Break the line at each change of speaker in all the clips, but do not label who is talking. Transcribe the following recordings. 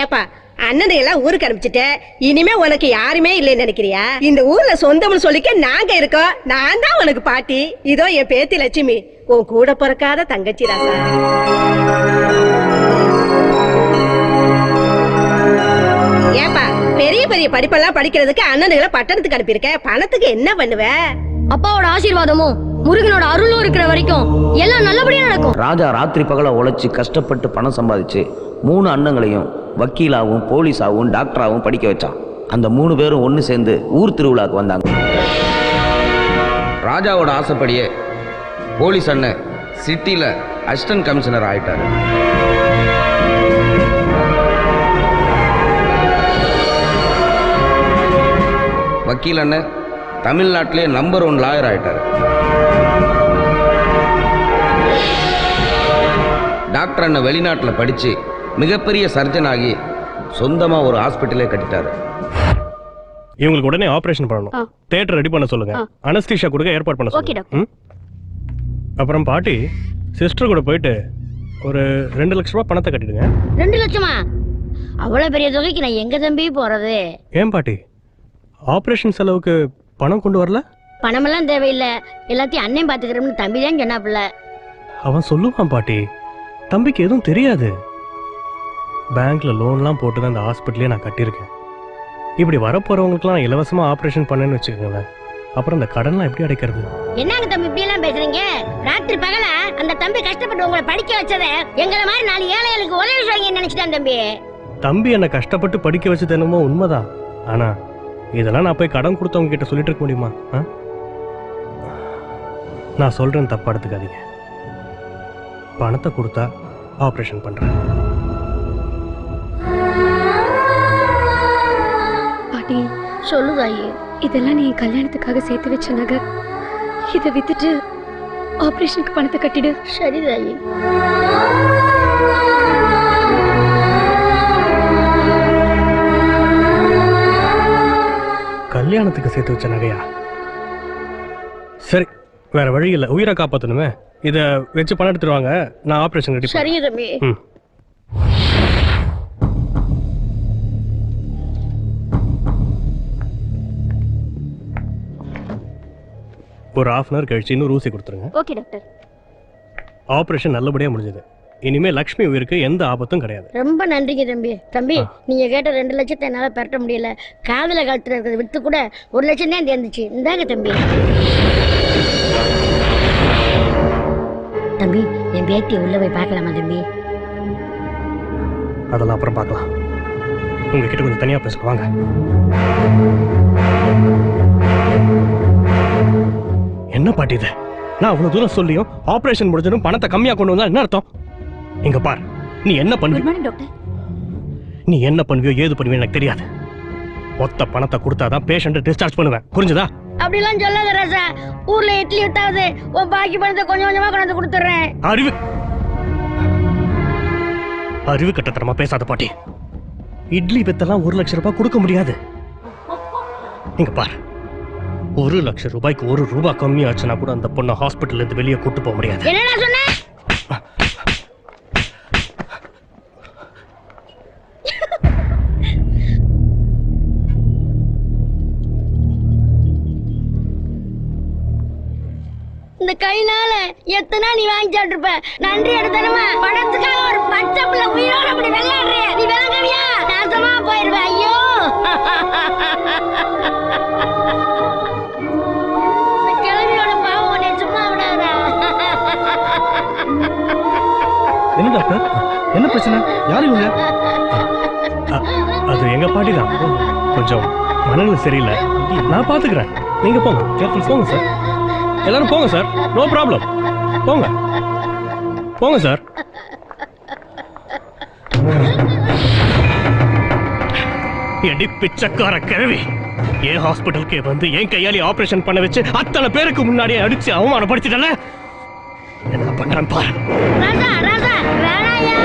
ஏப்பா அண்ணனை எல்லாம் ஊருக்கு அனுப்பிச்சிட்ட, இனிமே உனக்கு யாருமே இல்லைன்னு நினைக்கிறியா? இந்த ஊர்ல சொந்தம்னு சொல்லிக்க நாங்க இருக்கோம். நான் தான் உனக்கு பாட்டி. இதோ என் பேத்தி லட்சுமி, உன் கூட பிறக்காத தங்கச்சி ராசா. ஏப்பா பெரிய பெரிய படிப்பெல்லாம் படிக்கிறதுக்கு அண்ணனுங்களை பட்டணத்துக்கு அனுப்பியிருக்க, பணத்துக்கு என்ன பண்ணுவ?
அப்பாவோட ஆசீர்வாதமும் முருகனோட அருளும் இருக்கிற வரைக்கும் எல்லாம் நல்லபடியா நடக்கும்.
ராஜா ராத்திரி பகல உழைச்சி கஷ்டப்பட்டு பணம் சம்பாதிச்சு 3 அண்ணங்களையும் வக்கீலாவும் போலீஸாவும் டாக்டராகவும் படிக்க வச்சான். அந்த 3 பேரும் ஒன்று சேர்ந்து ஊர் திருவிழாவுக்கு வந்தாங்க. ராஜாவோட ஆசைப்படியே போலீஸ் அண்ணன் சிட்டியில் அசிஸ்டன்ட் கமிஷனர் ஆயிட்டாரு. வக்கீல் அண்ணன் தமிழ்நாட்டிலே நம்பர் 1 லாயர் ஆயிட்டாரு. டாக்டர் அண்ணன் வெளிநாட்டில் படித்து மிகப்பெரிய சர்ஜன் ஆகி சொந்தமாக ஒரு ஹாஸ்பிட்டலே கட்டிட்டாரு.
இவங்களுக்கு உடனே ஆபரேஷன் பண்ணணும். தியேட்டர் ரெடி பண்ண சொல்லுங்க. அனஸ்தீஷியா கொடுக்க ஏற்பாடு பண்ண சொல்லுங்க. அப்புறம் பாட்டி சிஸ்டர் கூட போயிட்டு ஒரு 2 லட்சம் ரூபாய் பணத்தை கட்டிடுங்க.
2 லட்சமா? அவ்வளவு பெரிய தொகைக்கு நான் எங்க தம்பி போறது?
ஏன் பாட்டி ஆபரேஷன் செலவுக்கு பணம் கொண்டு வரல?
பணமெல்லாம் தேவையில்லை, எல்லாத்தையும் அண்ணன் பாத்துக்கிறோம்னு தம்பி தான் சொன்னாப்புல.
அவன் சொல்லுவான் பாட்டி, தம்பிக்கு எதுவும் தெரியாது. பேங்க்ல லோன்லாம் போட்டு தான் இந்த ஹாஸ்பிட்டலே நான் கட்டியிருக்கேன். இப்படி வரப்போறவங்களுக்குலாம் நான் இலவசமா ஆபரேஷன் பண்ணேன்னு வச்சுக்கோங்களேன், அப்புறம் இந்த கடன்லாம் எப்படி அடைக்கிறது?
என்னங்க தம்பி இப்படி எல்லாம் பேசுறீங்க? ராத்திரி பகல அந்த தம்பி கஷ்டப்பட்டு உங்களை படிக்க வச்சத எங்களை மாதிரி 4 ஏழைகளுக்கு உதவி செய்வீங்கன்னு நினைச்சிட்டேன் தம்பி.
தம்பி என்ன கஷ்டப்பட்டு படிக்க வச்சது என்னமோ உண்மைதான். ஆனா இதெல்லாம் நான் போய் கடன் கொடுத்தவங்க கிட்ட சொல்லிட்டு இருக்க முடியுமா? நான் சொல்றேன், தப்பா எடுத்துக்காதீங்க. பணத்தை கொடுத்தா ஆபரேஷன் பண்றேன்.
பாட்டி
சொல்லுதாயி,
இதெல்லாம் நீ கல்யாணத்துக்காக சேர்த்து வச்ச நகை. இதை வித்துட்டு ஆபரேஷனுக்கு பணத்தை கட்டிடு.
சரிதாயி.
கல்யாணத்துக்கு சேர்த்து வச்ச நகையா? சரி, வேற வழி இல்லை, உயிரை காப்பாற்றணுமே. இதை வச்சு பணம் எடுத்துருவாங்க, நான் ஆபரேஷன் ரெடி.
சரிங்க தம்பி.
ஒரு 1/2 அன் ஹவர் கழிச்சு இன்னொரு ஊசி கொடுத்துருங்க.
Okay doctor.
ஆபரேஷன் நல்லபடியா முடிஞ்சது. இனிமே லக்ஷ்மி உயிருக்கு எந்த ஆபத்தும் கிடையாது.
ரொம்ப நன்றிங்க தம்பி. தம்பி நீங்க கேட்ட 2 லட்சத்தை என்னால பெறட்ட முடியல. காதல காலத்துல இருக்கிறத வித்து கூட 1 லட்சம் தான் சேர்ந்துச்சு. இந்தாங்க தம்பி. தம்பி என் பேத்தி உள்ள போய் பார்க்கலாமா தம்பி?
அதெல்லாம் அப்புறம் பார்க்கலாம். உங்ககிட்ட கொஞ்சம் தனியா பேசணும், வாங்க. என்ன பாட்டி இது? நான் அவ்வளவு தூரம் சொல்லியும் ஆபரேஷன் முடிஞ்சதும் பணத்தை கம்மியா கொண்டு வந்தா என்ன அர்த்தம்? இங்க பார், நீ என்ன பண்ணுவியோ நீ என்ன பண்ணுவியோ ஏது பண்ணுவியோ எனக்கு தெரியாது. மொத்த பணத்தை கொடுத்தாதான் பேஷண்ட் டிஸ்சார்ஜ் பண்ணுவேன், புரிஞ்சுதா?
அப்படிலாம் சொல்லாத ராசா. ஊர்ல இட்லி வித்தாவது உன் பாக்கி பணத்தை கொஞ்சம் கொஞ்சமா கொண்டு கொடுத்துறேன்.
அறிவு கட்டத்தனமா பேசாத பாட்டி. இட்லி வித்தெல்லாம் 1 லட்சம் ரூபாய் கொடுக்க முடியாது. இங்க பார், 1 லட்சம் ரூபாய்க்கு 1 ரூபாய் கம்மி ஆச்சுன்னா கூட அந்த பொண்ணை ஹாஸ்பிட்டல்ல இருந்து வெளியே கூட்டு போக முடியாது.
என்னடா சொன்ன? இந்த கைனால எத்தனை நீ வாங்கி சாப்பிட்டுருப்ப. நன்றி எடுத்தனமா பணத்துக்காக ஒரு பச்சை பிள்ளை உயிரோட அப்படி விளையாடுறிய. நீ விளங்கவியா? நாசமா போயிருவ. ஐயோ கிளவியோட பாவம் உன்னை சும்மா விடாதா?
என்ன டாக்டர், என்ன பிரச்சனை? யாரு இவங்க? அது எங்க பாட்டி தான். கொஞ்சம் மனநிலை சரியில்லை, நான் பாத்துக்கிறேன். நீங்க போங்க, கேர்ஃபுல். போங்க சார், எல்லாரும் போங்க சார், நோ ப்ராப்ளம். போங்க போங்க சார். எடி பிச்சைக்கார கிழவி, என் ஹாஸ்பிட்டலுக்கு வந்து என் கையாலே ஆபரேஷன் பண்ண வச்சு அத்தனை பேருக்கு முன்னாடியே அடிச்சு அவமானப்படுத்திட்டல. என்ன பண்றேன் பாரு.
ராசா ராசா வேணாயா?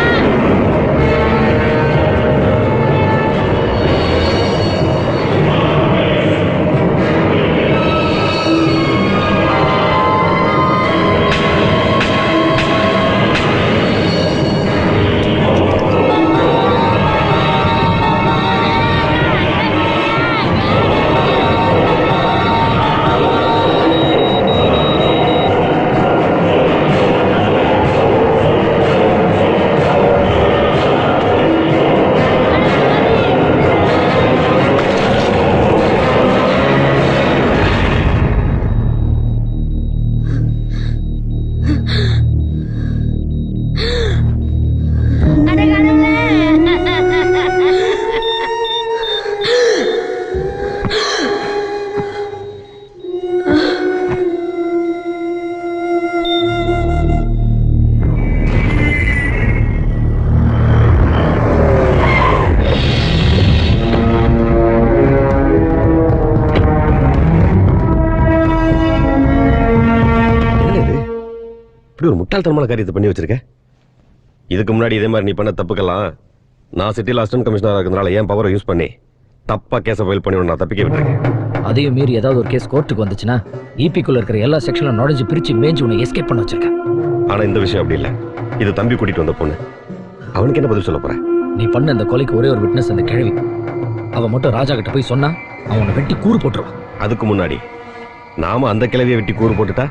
முட்டாள்தனமான காரியத்தை பண்ணி வச்சிருக்க. இதுக்கு முன்னாடி இதே மாதிரி நீ பண்ண தப்புக்கெல்லாம் நான் சிட்டியில் அசிஸ்டன்ட் கமிஷனராக இருக்கிறதுனால என் பவரை யூஸ் பண்ணி தப்பா கேஸை ஃபைல் பண்ணி நான் தப்பிக்க விட்டுருக்கேன்.
அதையும் மீறி ஏதாவது ஒரு கேஸ் கோர்ட்டுக்கு வந்துச்சுன்னா இபிக்குள்ள இருக்கிற எல்லா செக்ஷனும் நுழைஞ்சு பிரிச்சு மேஞ்சு உன்னை எஸ்கேப் பண்ண வச்சிருக்கேன்.
ஆனா இந்த விஷயம் அப்படி இல்லை. இது தம்பி கூட்டிட்டு வந்த பொண்ணு. அவனுக்கு என்ன பதில் சொல்ல போற?
நீ பண்ண இந்த கொலைக்கு ஒரே ஒரு விட்னஸ் அந்த கிழவி. அவன் மட்டும் ராஜா கிட்ட போய் சொன்னா அவனை வெட்டி கூறு போட்டுருவான்.
அதுக்கு முன்னாடி நாம அந்த கிழவியை வெட்டி கூறு போட்டுட்டா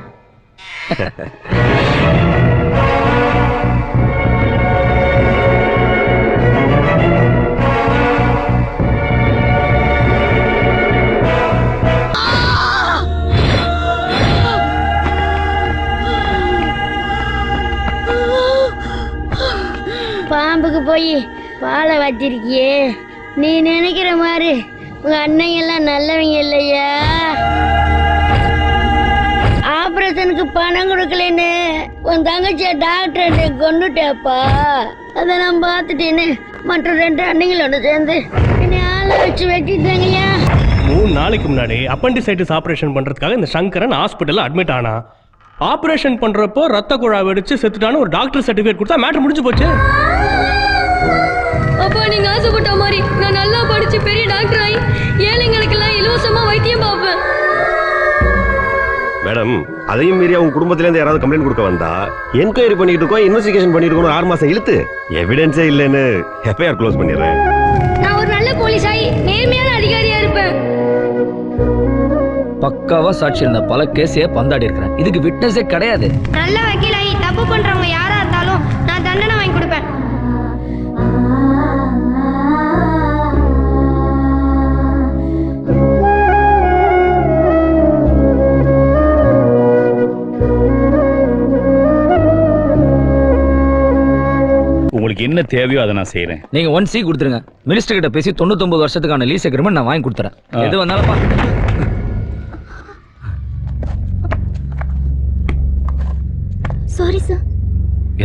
பாம்புக்கு போய் பாலை வச்சிருக்கியே, நீ நினைக்கிற மாதிரி உங்க அண்ணன் எல்லாம் நல்லவங்க இல்லையா? ஆபரேஷனுக்கு பணம் கொடுக்கலன்னு உன் தங்கச்சிய டாக்டர் கொண்டுட்டேப்பா. அதை நான் பார்த்துட்டேன்னு மற்ற 2 அண்ணங்களோட சேர்ந்து என்னை ஆளை வச்சு வெட்டிட்டாங்கய்யா.
3 நாளைக்கு முன்னாடி அப்பண்டிசைட்டிஸ் ஆபரேஷன் பண்றதுக்காக இந்த சங்கரன் ஹாஸ்பிட்டல்ல அட்மிட் ஆனா. ஆபரேஷன் பண்றப்போ ரத்த குழாய் வெடிச்சு செத்துட்டான்னு ஒரு டாக்டர் சர்டிபிகேட் கொடுத்தா மேட்டர் முடிஞ்சு போச்சு.
அப்பா நீங்க ஆசைப்பட்ட மாதிரி நான் நல்லா படிச்சு பெரிய டாக்டர் ஆகி ஏழைங்களுக்கெல்லாம் இலவசமா வைத்தியம் பார்ப்பேன்.
மேடம், அதையும் மீறி அவங்க குடும்பத்துல இருந்து யாராவது கம்ப்ளைண்ட் கொடுக்க வந்தா என்கொயரி பண்ணிட்டு இருக்கோம், இன்வெஸ்டிகேஷன் பண்ணிட்டு இருக்கோம், 6 மாசம் இழுத்து எவிடன்ஸே இல்லைன்னு எஃப்ஐஆர் க்ளோஸ் பண்ணிடுறேன்.
நான் ஒரு நல்ல போலீஸ் ஆகி நேர்மையான அதிகாரியா இருப்பேன்.
பக்காவா சாட்சி இருந்த பல கேஸையே பந்தாடி இருக்கிறேன். இதுக்கு விட்னஸே கிடையாது.
நல்ல வக்கீலாகி தப்பு பண்றவங்க யாரா இருந்தாலும் நான் தண்டனை வாங்கி கொடுப்பேன்.
உங்களுக்கு என்ன தேவையோ அதை நான் செய்யறேன்.
நீங்க 1C கொடுத்துருங்க. மினிஸ்டர் கிட்ட பேசி 99 வருஷத்துக்கான லீஸ் அக்ரிமெண்ட் நான் வாங்கி கொடுத்துறேன். எது வந்தாலும்ப்பா.
Sorry sir.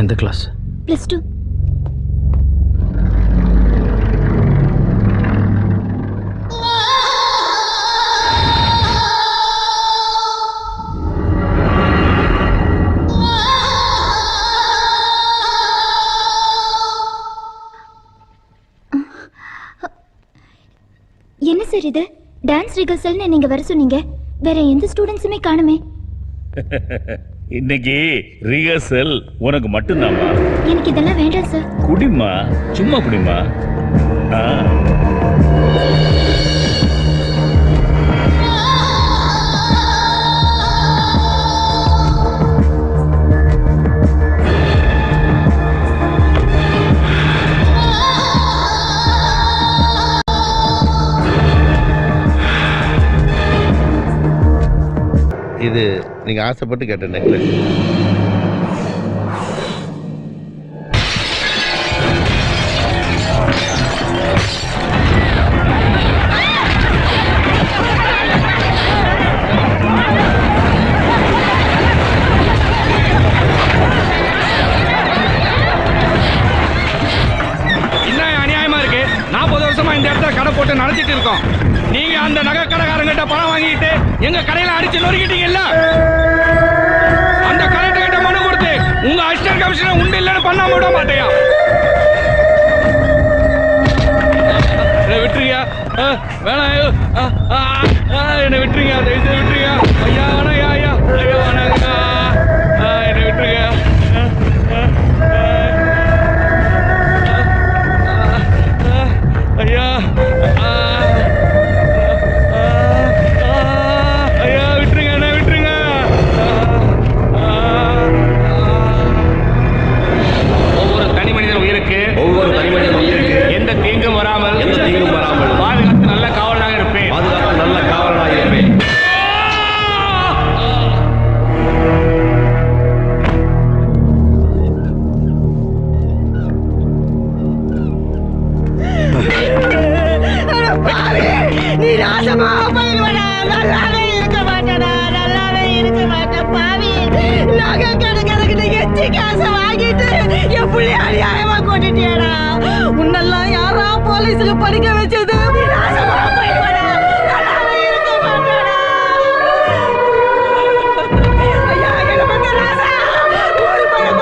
எந்த கிளாஸ்?
+2. என்ன சார் இது? டான்ஸ் ரிஹர்சல்னு நீங்க வர சொன்னீங்க, வேற எந்த ஸ்டூடெண்ட்ஸுமே காணுமே.
இன்னைக்கு ரிஹர்சல் உனக்கு மட்டும்தாம்மா.
எனக்கு இதெல்லாம் வேண்டாம் சார்.
குடிமா, சும்மா குடிமா.
இது நீங்க ஆசைப்பட்டு கேட்ட நெக்லஸ்.
அநியாயமா இருக்கு. 40 வருஷமா இந்த இடத்துல கடை போட்டு நடத்திட்டு இருக்கோம். நீங்க அந்த நகை கடைக்காரங்கிட்ட பணம் வாங்கிட்டு எங்க கடையில அடிச்சு நொறுக்கிட்டீங்கல்ல, அந்த கலெக்டர் கிட்ட மனு கொடுத்து உங்க அசிஸ்டன்ட் கமிஷனர் உண்டு இல்லைன்னு பண்ணாம விட மாட்டேயா? விட்டுருங்க, வேணாம், என்ன விட்டுருங்க, விட்டுருங்க ஐயா, ஐயா ஐயா ஐயா என்ன விட்டுருங்க. ஐயா ஐயா விட்டுருங்க, என்ன விட்டுருங்க. ஒவ்வொரு தனி மனிதன் உயிருக்கு எந்த தீங்கும் வராமல் பாதுகாத்து நல்ல காவலனாக இருப்பேன்.
நீ நாசமா போயிடுவடா. நல்லாவே இருக்க மாட்டேடா, நல்லாவே இருக்க மாட்டேன் பாவி. நகை கடைக்காரங்க எச்சி காசை வாங்கிட்டு என் புள்ளி அநியாயமா கொண்டுட்டியடா. உன்னெல்லாம் யாரா போலீஸுக்கு படிக்க வச்சது? நீ நாசமா போயிடுவடா, நல்லாவே இருக்க மாட்டேடா. ஐயா என்ன பண்ண ராசா, ஊரு பையன்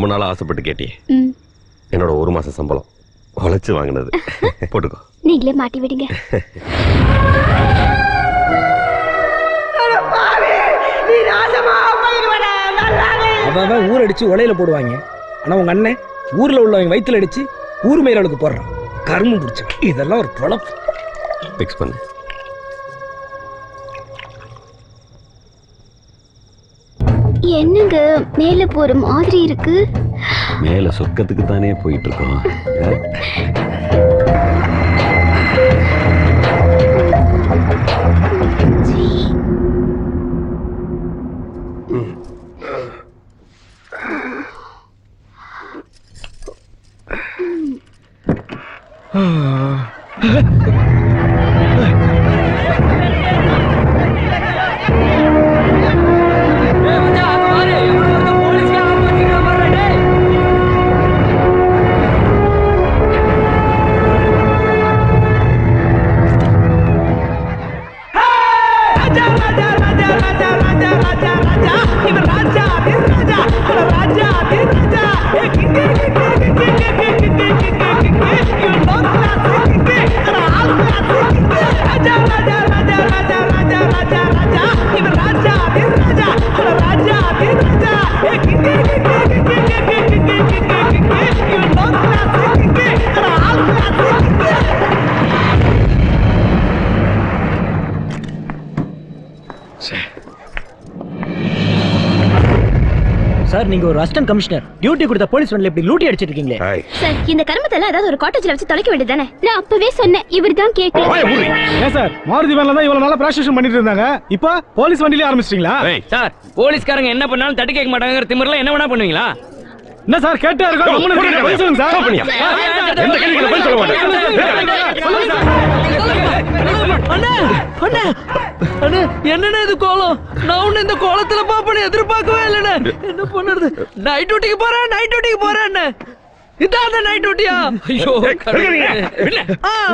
ரொம்ப நாளா ஆசைப்பட்டு கேட்டியே. என்னோட 1 மாசம் சம்பளம் உழைச்சு வாங்கினது. போட்டுக்கோ.
நீங்களே மாட்டி விடுங்க.
அவன் ஊரடிச்சு உலையில போடுவாங்க. ஆனா உங்க அண்ணன் ஊர்ல உள்ளவங்க வயிற்றுல அடிச்சு ஊர் மேலவுக்கு போடுறான். கரும்பு பிடிச்சான். இதெல்லாம் ஒரு பொழப்பு.
ஃபிக்ஸ் பண்ணு.
என்னங்க மேல போற மாதிரி இருக்கு?
மேல சொர்க்கத்துக்கு தானே போயிட்டு இருக்கோம்.
சார், நீங்க ஒரு அசிஸ்டன்ட் கமிஷனர், டியூட்டி கொடுத்த போலீஸ் வண்டில இப்படி லூட்டி அடிச்சிட்டு இருக்கீங்களே.
சார், இந்த கருமத்தெல்லாம் ஏதாவது ஒரு காட்டேஜ்ல வச்சு தொலைக்க வேண்டியதானே? நான் அப்பவே சொன்னேன், இவர்தான் கேட்கல.
ஏன் சார், மாருதி வேன்ல தான் இவ்வளவு நாளா பிராஸ்டியூஷன் பண்ணிட்டு இருந்தாங்க, இப்போ போலீஸ் வண்டியிலே ஆரம்பிச்சிட்டீங்களா?
சார், போலீஸ்காரங்க என்ன பண்ணாலும் தட்டி கேட்க மாட்டாங்க. திமிரல என்ன வேணா பண்ணுவீங்களா?
என்ன சார் கேட்டே இருக்கோம்.
என்னன்னா இது கோலம்? நான் ஒண்ணு இந்த கோலத்துல பாப்பேன்னு எதிர்பார்க்கவே இல்லைன்னு. என்ன பண்ணுறது? நைட் டியூட்டிக்கு போறேன். இதான் நைட் டியூட்டியா? ஐயோ,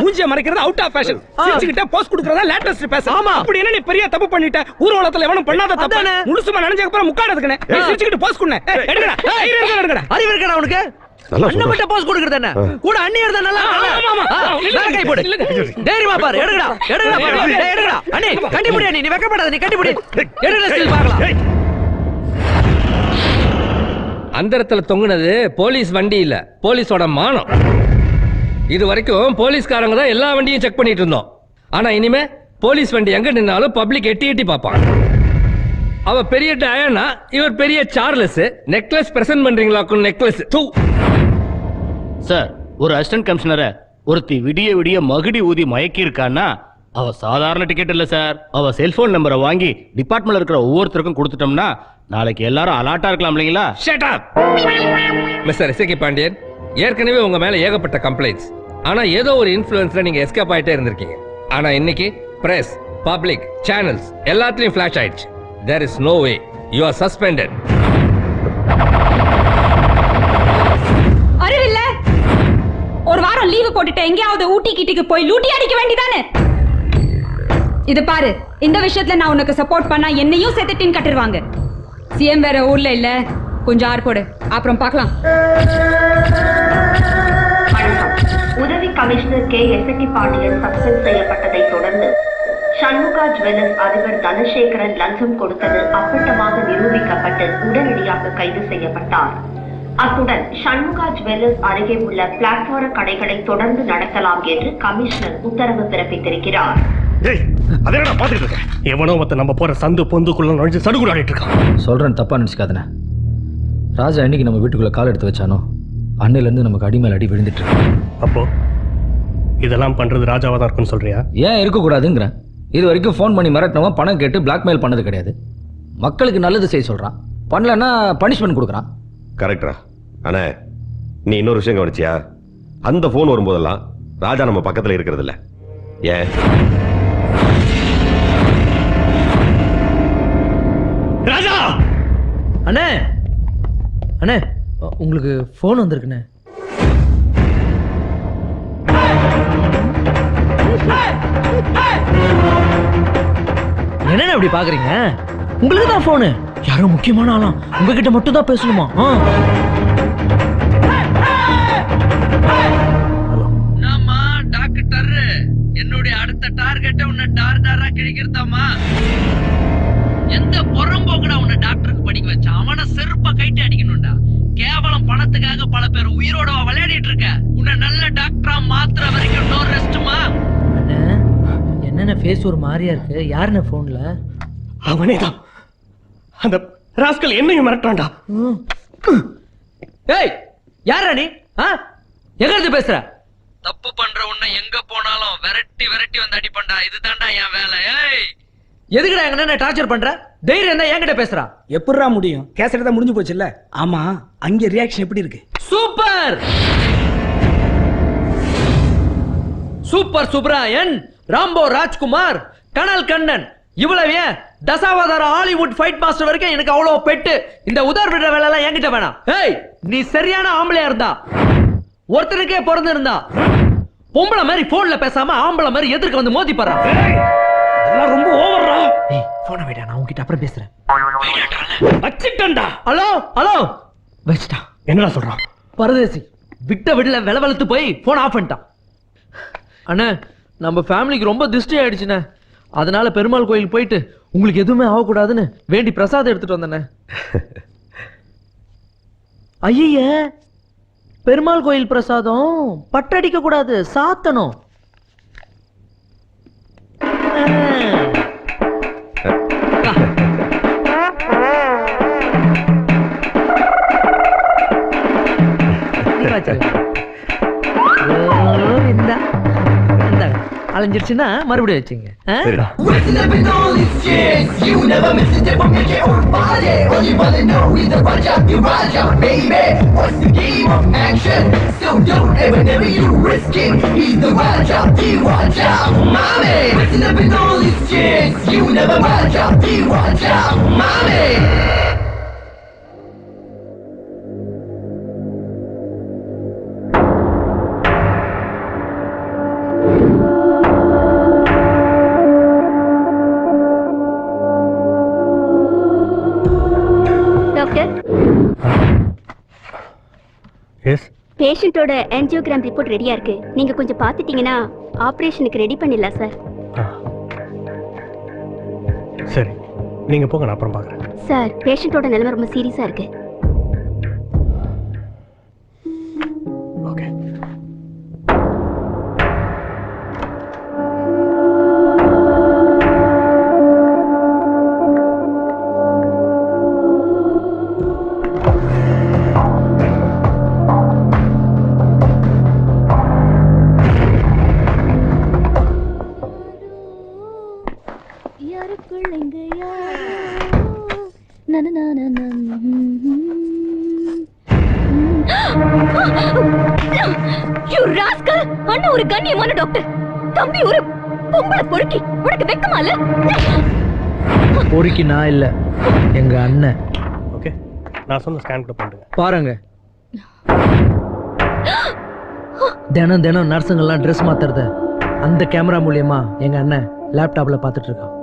மூஞ்சிய மறைக்கிறது அவுட் ஆஃப் ஃபேஷன். சிரிச்சுக்கிட்ட போஸ்ட் கொடுக்கறதா லேட்டஸ்ட் ஃபேஷன். ஆமா, அப்படி என்ன நீ பெரிய தப்பு பண்ணிட்ட? ஊர்வலத்துல எவனும் பண்ணாத தப்பு. முழுசுமா நினைஞ்சதுக்கு அப்புறம் முக்காடதுக்குனே சிரிச்சுக்கிட்டு போஸ்ட் கொடுனே. எடுங்கடா, எடுங்கடா.
அறிவு இருக்கடா உனக்கு? அண்ணன் மட்டும் போஸ்ட் கொடுக்கறது என்ன? கூட அண்ணி இருந்தா நல்லா. கை போடு. தைரியமா பாரு. எடுங்கடா. அண்ணி கட்டி முடியா? நீ வெக்கப்படாத. நீ கட்டி முடி. எடுங்கடா, ஸ்டில் பார்க்கலாம். அந்தரத்துல தொங்குனது போலீஸ் வண்டி இல்ல, போலீஸோட மானம். இது வரைக்கும் போலீஸ்காரங்க தான் எல்லா வண்டியும் செக் பண்ணிட்டு இருந்தோம். ஆனா இனிமே போலீஸ் வண்டி எங்க நின்னாலும் பப்ளிக் எட்டி பார்ப்பான். அவ பெரிய டயானா, இவர் பெரிய சார்லஸ். நெக்லஸ் பிரசன்ட் பண்றீங்களா? நெக்லஸ்
சார், ஒரு அசிஸ்டன்ட் கமிஷனரை ஒருத்தி விடிய மகுடி ஊதி மயக்கி இருக்கான்னா அவ சாதாரண டிக்கெட் இல்ல சார். அவ செல்போன் நம்பரை வாங்கி டிபார்ட்மெண்ட்ல இருக்கிற ஒவ்வொருத்தருக்கும் கொடுத்துட்டோம்னா நாளைக்கு எல்லாரும் அலர்ட்டா இருக்கலாம் இல்லைங்களா?
Shut up mister SK Pandian. ஏற்கனவே உங்க மேல ஏகப்பட்ட கம்ப்ளைண்ட்ஸ். ஆனா ஏதோ ஒரு இன்ஃப்ளூயன்ஸ்ல நீங்க எஸ்கேப் ஆயிட்டே இருந்திருக்கீங்க. ஆனா இன்னைக்கு பிரஸ், பப்ளிக், சேனல்ஸ் எல்லாத்துலயும் ஃபிளாஷ் ஆயிடுச்சு. There is no way. You are suspended.
அறிவில்ல, ஒரு வாரம் லீவு போட்டுட்டு எங்கேயாவது ஊட்டி கிட்டிக்கு போய் லூட்டி அடிக்க வேண்டியதானே? இது பாரு, இந்த விஷயத்துல நான் உனக்கு சப்போர்ட் பண்ணா என்னையும் சேர்த்துட்டின்னு கட்டிடுவாங்க. சிஎம் வேற ஊர்ல இல்ல, கொஞ்சம் ஆறு போடு, அப்புறம் பார்க்கலாம்.
உதவி commissioner K S Pandian suspend செய்யப்பட்டதை தொடர்ந்து சண்முகா ஜுவல்லர்ஸ் அதிபர் தனசேகரன் லஞ்சம் கொடுத்தது அப்பட்டமாக நிரூபிக்கப்பட்டு உடனடியாக கைது செய்யப்பட்டார். அத்துடன் சண்முகா ஜுவல்லர்ஸ் அருகே உள்ள பிளாட்பார கடைகளை தொடர்ந்து நடத்தலாம் என்று கமிஷனர் உத்தரவு பிறப்பித்திருக்கிறார்.
எவனோ மத்த நம்ம போற சந்து பொந்துக்குள்ள நுழைஞ்சு சடுகுடாடிட்டு இருக்கான்.
சொல்றேன், தப்பா நினைச்சுக்காதன. ராஜா இன்னைக்கு நம்ம வீட்டுக்குள்ள கால் எடுத்து வச்சானோ அன்னையில இருந்து நமக்கு அடிமேல் அடி விழுந்துட்டு இருக்கு.
அப்போ இதெல்லாம் பண்றது ராஜாவா தான் இருக்குன்னு சொல்றியா?
ஏன் இருக்கக்கூடாதுங்கிறேன். இது வரைக்கும் ஃபோன் பண்ணி மிரட்டினவன் பணம் கேட்டு பிளாக்மெயில் பண்ணது கிடையாது. மக்களுக்கு நல்லது செய்ய சொல்றான், பண்ணலன்னா பனிஷ்மெண்ட் கொடுக்குறான்.
கரெக்டா? ஆனா நீ இன்னொரு விஷயம் கவனிச்சியா? அந்த போன் வரும்போதெல்லாம் ராஜா நம்ம பக்கத்துல இருக்கிறது இல்ல. ஏன்?
ராஜா!
அண்ணே, அண்ணே, உங்களுக்கு ஃபோன் வந்திருக்குண்ணே. என்னென்ன அப்படி பாக்குறீங்க? உங்களுக்கு தான் போனு. யாரோ முக்கியமான ஆளா, உங்ககிட்ட மட்டும் தான் பேசணுமா?
என்னுடைய அடுத்த டார்கெட்டை உன்னை டாரா கிழிக்கிறதாமா. எந்த புறம்போக்குடா உன்னை டாக்டருக்கு படிக்க வச்சான்? அவனை செருப்பா கைட்டு அடிக்கணும்டா. கேவலம் பணத்துக்காக பல பேர் உயிரோட விளையாடிட்டு இருக்க. உன்னை நல்ல டாக்டரா மாத்துற வரைக்கும் நோ ரெஸ்ட்மா.
என்னென்ன ஃபேஸ் ஒரு மாதிரியா இருக்கு? யாருன்னு போன்ல?
அவனேதான். அந்த ராஸ்கல் என்னையும் மிரட்டான்டா.
ஏய், யாரா நீ? எங்க இருந்து பேசுற? தப்பு பண்ற உன்னை எங்க போனாலும் விரட்டி விரட்டி வந்து அடிப்பண்டா. இதுதான்டா என் வேலை. ஏய், எதுக்குடா எங்க என்ன டார்ச்சர் பண்ற? தைரியம் தான் என்கிட்ட பேசுறா.
எப்படிடா முடியும்? கேசட் தான் முடிஞ்சு போச்சு இல்ல? ஆமா, அங்க ரியாக்ஷன் எப்படி இருக்கு?
Super super Subrayan, Rambo Rajkumar, கனல் கண்ணன், இவ்வளவு ஏன் தசாவதார ஹாலிவுட் ஃபைட் மாஸ்டர் வரைக்கும் எனக்கு அவ்வளவு பெட்டு. இந்த உதார் விடுற வேலை எல்லாம் என்கிட்ட வேணாம். ஏய், நீ சரியான ஆம்பளையா இருந்தா, ஒருத்தனுக்கே பிறந்து இருந்தா, பொம்பளை மாதிரி போன்ல பேசாம ஆம்பளை மாதிரி எதிர்க்க வந்து மோதி பாரு.
அதெல்லாம் ரொம்ப ஓவர்ரா.
ஏய், போன வைடா, நான் உன்கிட்ட அப்புறம் பேசுறேன்.
வச்சிட்டேன்டா.
ஹலோ ஹலோ, வச்சிட்டா.
என்னடா சொல்றான்?
பரதேசி விட்ட விடல வெளவெளுத்து போய் போன் ஆஃப் பண்ணிட்டான். அண்ணே, நம்ம ஃபேமிலிக்கு ரொம்ப திருஷ்டி ஆயிடுச்சுண்ணே. அதனால பெருமாள் கோயில் போயிட்டு உங்களுக்கு எதுவுமே ஆகக்கூடாதுன்னு வேண்டி பிரசாதம் எடுத்துட்டு வந்தேண்ணே. ஐய, பெருமாள் கோயில் பிரசாதம் பட்டடிக்க கூடாது, சாத்தணும். அலைஞ்சிருச்சுன்னா மறுபடியும் வச்சுங்க.
பேஷண்டோட ஆஞ்சியோகிராம் ரிப்போர்ட் ரெடியா இருக்கு. நீங்க கொஞ்சம் பார்த்துட்டீங்கன்னா ஆபரேஷனுக்கு ரெடி பண்ணிடலாம் சார்.
சரி, நீங்க போங்க, நான் அப்புறம் பார்க்கறேன்.
சார், பேஷண்டோட நிலைமை ரொம்ப சீரியஸா இருக்கு.
ஓகே.
அண்ணா ஒரு கண்ணியமான டாக்டர், தம்பி ஒரு பொம்பளை பொறுக்கி. உனக்கு வெக்கமா இல்ல?
பொறுக்கி நான் இல்ல, எங்க அண்ணன்.
ஓகே, நான் சொன்ன ஸ்கேன் கூட பண்ணுங்க.
பாருங்க, தினம் தினம் நர்ஸுங்கெல்லாம் ட்ரெஸ் மாத்துறத அந்த கேமரா மூலியமா எங்க அண்ணன் லேப்டாப்ல பார்த்துட்டு இருக்கான்.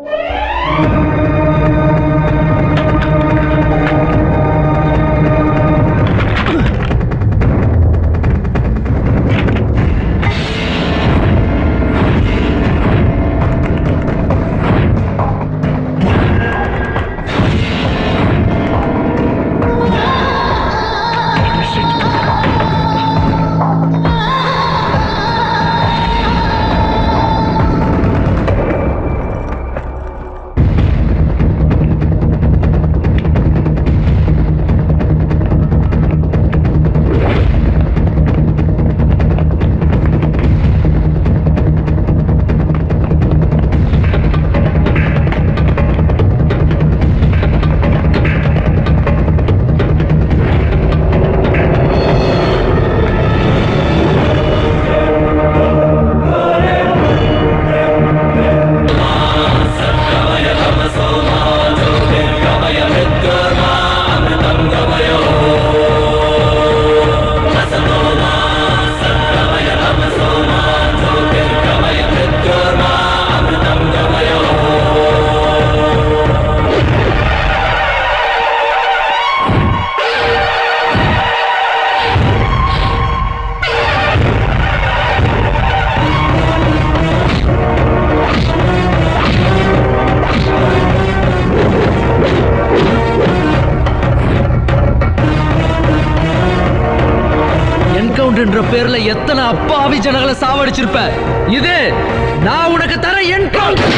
பேர்ல எத்தனை அப்பாவி ஜனங்களை சாவடிச்சிருப்ப. இது நான் உனக்கு தர என்கவுண்டர்.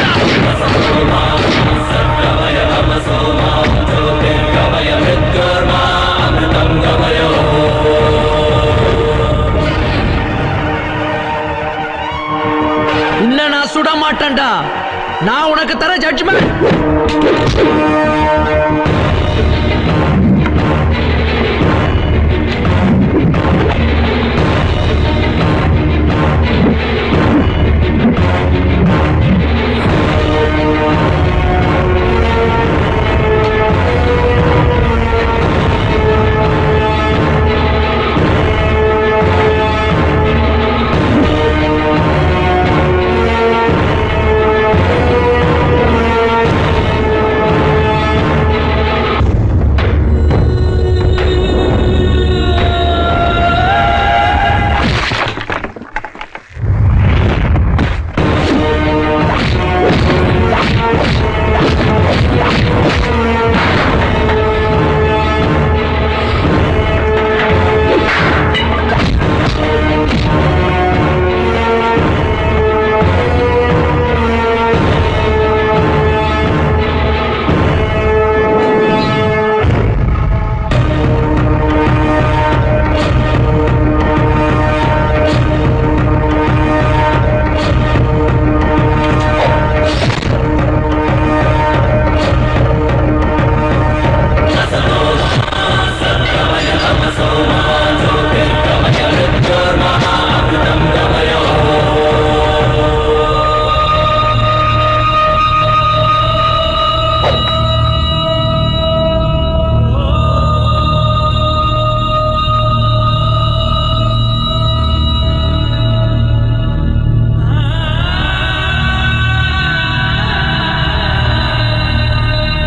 இன்னும் நான் சுட மாட்டேன்டா. நான் உனக்கு தர ஜட்ஜ்மெண்ட்